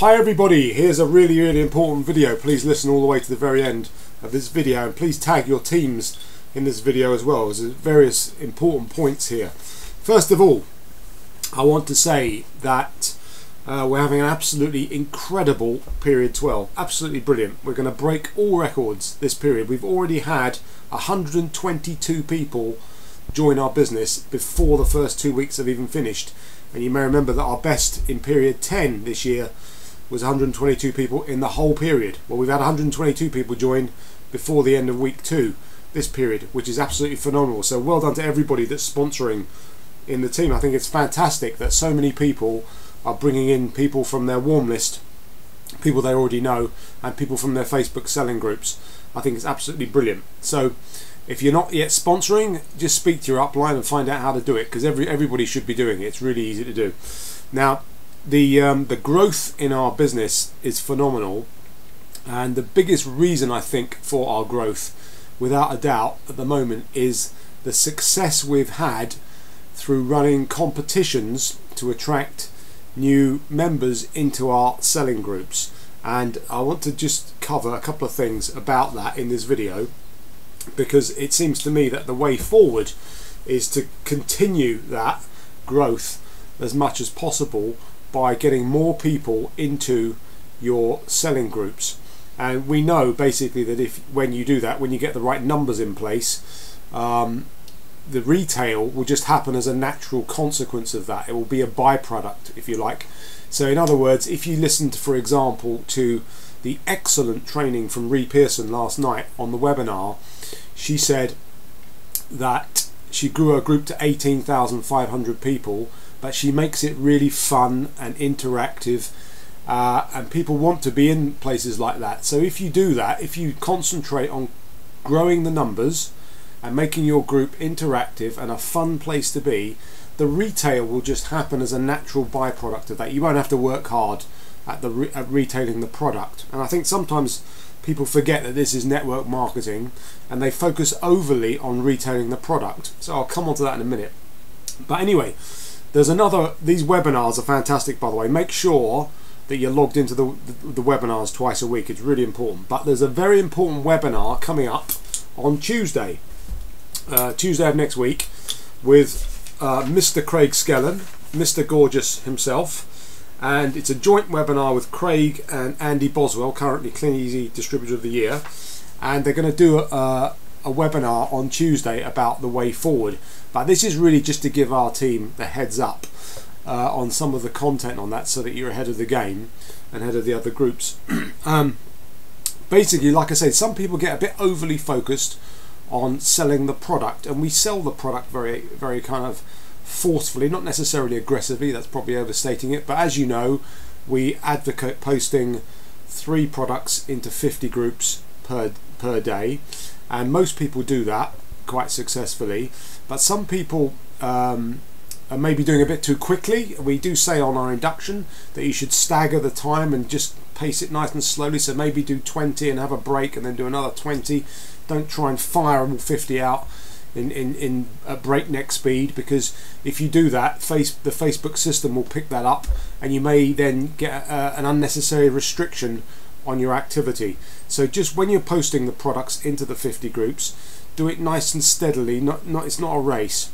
Hi everybody, here's a really important video. Please listen all the way to the very end of this video and please tag your teams in this video as well. There's various important points here. First of all, I want to say that we're having an absolutely incredible period 12. Absolutely brilliant. We're going to break all records this period. We've already had 122 people join our business before the first 2 weeks have even finished. And you may remember that our best in period 10 this year was 122 people in the whole period. Well, we've had 122 people join before the end of week 2 this period, which is absolutely phenomenal. So well done to everybody that's sponsoring in the team. I think it's fantastic that so many people are bringing in people from their warm list, people they already know, and people from their Facebook selling groups. I think it's absolutely brilliant. So if you're not yet sponsoring, just speak to your upline and find out how to do it, because everybody should be doing it. It's really easy to do. Now, the growth in our business is phenomenal, and the biggest reason I think for our growth, without a doubt at the moment, is the success we've had through running competitions to attract new members into our selling groups. And I want to just cover a couple of things about that in this video, because it seems to me that the way forward is to continue that growth as much as possible by getting more people into your selling groups. And we know basically that when you do that, when you get the right numbers in place, the retail will just happen as a natural consequence of that. It will be a byproduct, if you like. So in other words, if you listened, for example, to the excellent training from Ree Pearson last night on the webinar, she said that she grew her group to 18,500 people, but she makes it really fun and interactive, and people want to be in places like that. So if you do that, if you concentrate on growing the numbers and making your group interactive and a fun place to be, the retail will just happen as a natural byproduct of that. You won't have to work hard at retailing the product. And I think sometimes people forget that this is network marketing and they focus overly on retailing the product. So I'll come on to that in a minute. But anyway, these webinars are fantastic, by the way. Make sure that you're logged into the webinars twice a week. It's really important. But there's a very important webinar coming up on Tuesday of next week, with Mr. Craig Skellen, Mr. Gorgeous himself, and it's a joint webinar with Craig and Andy Boswell, currently Cleaneasy Distributor of the Year, and they're going to do a webinar on Tuesday about the way forward. But this is really just to give our team the heads up on some of the content on that, so that you're ahead of the game and ahead of the other groups. Basically, like I said, some people get a bit overly focused on selling the product, and we sell the product very kind of forcefully, not necessarily aggressively, that's probably overstating it, but as you know, we advocate posting 3 products into 50 groups per day, and most people do that quite successfully. But some people are maybe doing a bit too quickly. We do say on our induction that you should stagger the time and just pace it nice and slowly, so maybe do 20 and have a break and then do another 20. Don't try and fire all 50 out in a breakneck speed, because if you do that, the Facebook system will pick that up and you may then get an unnecessary restriction on your activity. So just when you're posting the products into the 50 groups, do it nice and steadily. It's not a race.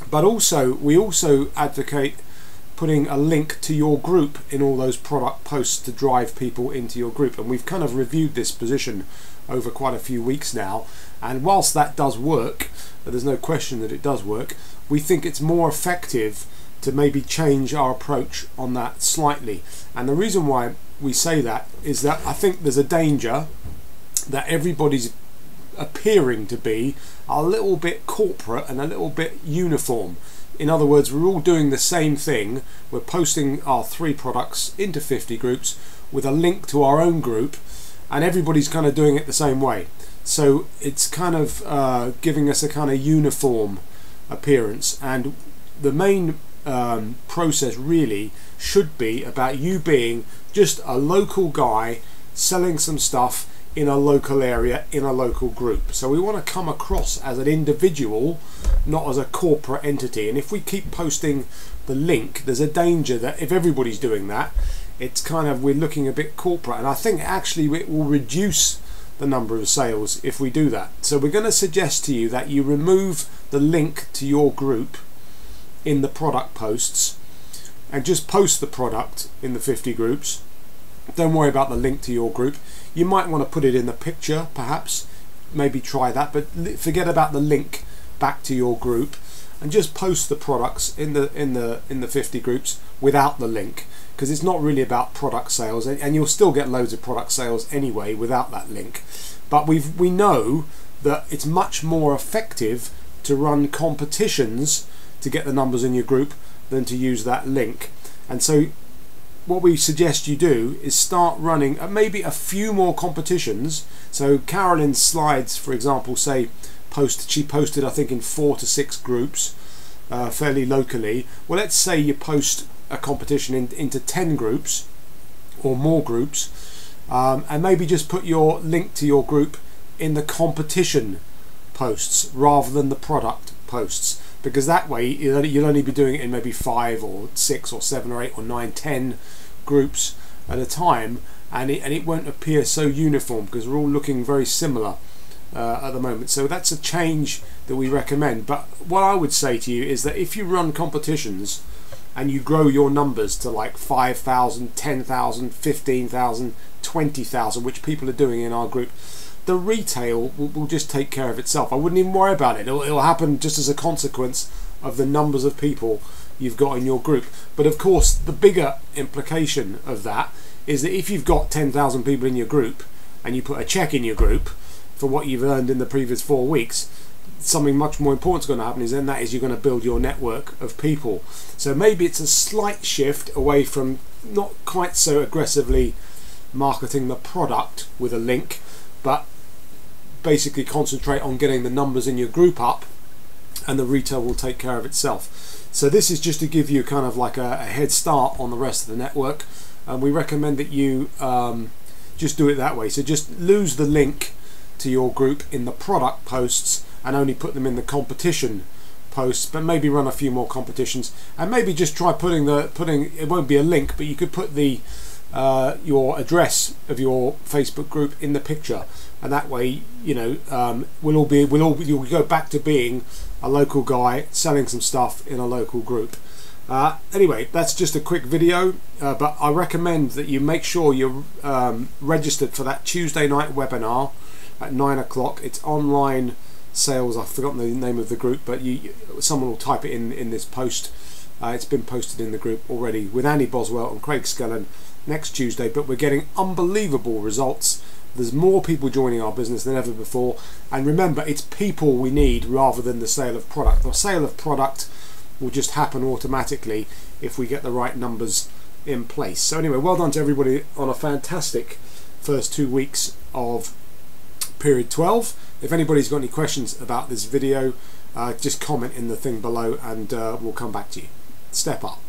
But also, we also advocate putting a link to your group in all those product posts to drive people into your group, and we've kind of reviewed this position over quite a few weeks now, and whilst that does work, there's no question that it does work, we think it's more effective to maybe change our approach on that slightly. And the reason why we say that is that I think there's a danger that everybody's appearing to be a little bit corporate and a little bit uniform. In other words, we're all doing the same thing. We're posting our 3 products into 50 groups with a link to our own group, and everybody's kind of doing it the same way. So it's kind of giving us a kind of uniform appearance, and the main process really should be about you being just a local guy selling some stuff in a local area, in a local group. So we want to come across as an individual, not as a corporate entity. And if we keep posting the link, there's a danger that if everybody's doing that, it's kind of, we're looking a bit corporate, and I think actually it will reduce the number of sales if we do that. So we're going to suggest to you that you remove the link to your group in the product posts and just post the product in the 50 groups. Don't worry about the link to your group. You might want to put it in the picture, perhaps, maybe try that, but forget about the link back to your group and just post the products in the 50 groups without the link, because it's not really about product sales, and you'll still get loads of product sales anyway without that link. But we know that it's much more effective to run competitions to get the numbers in your group than to use that link. And so what we suggest you do is start running maybe a few more competitions. So Carolyn's slides, for example, say she posted I think in 4 to 6 groups, fairly locally. Well, let's say you post a competition into 10 groups or more groups, and maybe just put your link to your group in the competition posts rather than the product posts, because that way you'll only be doing it in maybe 5 or 6 or 7 or 8 or 9, 10 groups at a time, and it won't appear so uniform because we're all looking very similar at the moment. So that's a change that we recommend. But what I would say to you is that if you run competitions and you grow your numbers to like 5,000, 10,000, 15,000, 20,000, which people are doing in our group, the retail will just take care of itself. I wouldn't even worry about it. It'll happen just as a consequence of the numbers of people you've got in your group. But of course, the bigger implication of that is that if you've got 10,000 people in your group and you put a check in your group for what you've earned in the previous 4 weeks, something much more important is going to happen, and that is you're going to build your network of people. So maybe it's a slight shift away from not quite so aggressively marketing the product with a link, but basically concentrate on getting the numbers in your group up, and the retail will take care of itself. So this is just to give you kind of like a head start on the rest of the network, and we recommend that you just do it that way. So just lose the link to your group in the product posts and only put them in the competition posts, but maybe run a few more competitions, and maybe just try putting it won't be a link, but you could put the your address of your Facebook group in the picture, and that way, you know, you'll go back to being a local guy selling some stuff in a local group. Anyway, that's just a quick video, but I recommend that you make sure you're registered for that Tuesday night webinar at 9 o'clock. It's online sales. I've forgotten the name of the group, but someone will type it in this post. It's been posted in the group already, with Andy Boswell and Craig Skellen next Tuesday. But we're getting unbelievable results. There's more people joining our business than ever before, and remember, it's people we need rather than the sale of product. The sale of product will just happen automatically if we get the right numbers in place. So anyway, well done to everybody on a fantastic first 2 weeks of period 12. If anybody's got any questions about this video, just comment in the thing below, and we'll come back to you. Step up.